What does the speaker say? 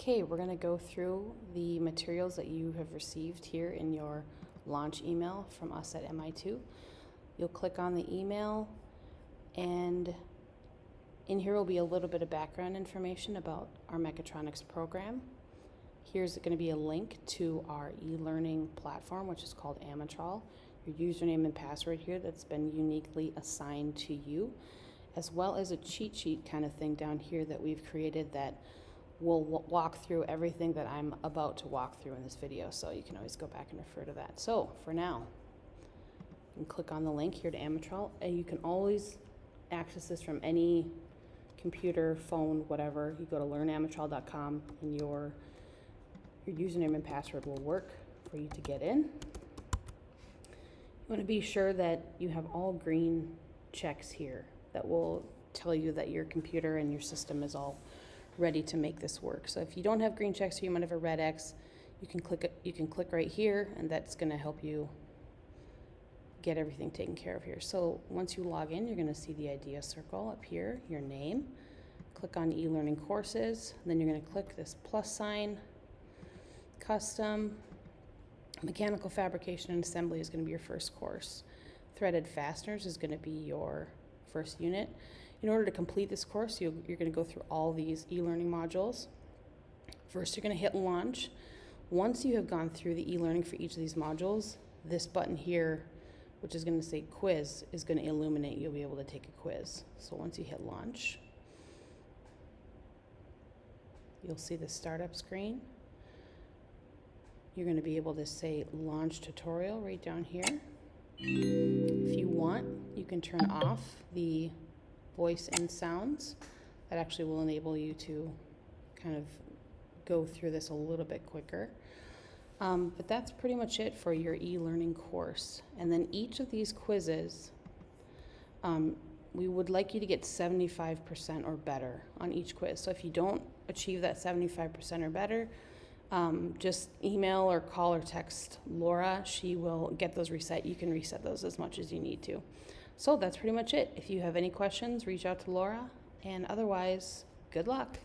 Okay, we're going to go through the materials that you have received here in your launch email from us at MI2. You'll click on the email, and in here will be a little bit of background information about our mechatronics program. Here's going to be a link to our e-learning platform, which is called MI2. Your username and password here that's been uniquely assigned to you, as well as a cheat sheet kind of thing down here that we've created that will walk through everything that I'm about to walk through in this video, so you can always go back and refer to that. So for now, you can click on the link here to MI2, and you can always access this from any computer, phone, whatever. You go to learnami2.com and your username and password will work for you to get in. You want to be sure that you have all green checks here that will tell you that your computer and your system is all ready to make this work. So if you don't have green checks, or you might have a red X, you can click right here, and that's going to help you get everything taken care of here. So once you log in, you're going to see the idea circle up here, your name. Click on e-learning courses, and then you're going to click this plus sign. Custom mechanical fabrication and assembly is going to be your first course. Threaded fasteners is going to be your first unit. In order to complete this course, you're going to go through all these e-learning modules. First, you're going to hit launch. Once you have gone through the e-learning for each of these modules, this button here, which is going to say quiz, is going to illuminate. You'll be able to take a quiz. So once you hit launch, you'll see the startup screen. You're going to be able to say launch tutorial right down here. If you want, you can turn off the voice and sounds. That actually will enable you to kind of go through this a little bit quicker. But that's pretty much it for your e-learning course. And then each of these quizzes, we would like you to get 75% or better on each quiz. So if you don't achieve that 75% or better, just email or call or text Laura. She will get those reset. You can reset those as much as you need to. So that's pretty much it. If you have any questions, reach out to Laura, and otherwise, good luck.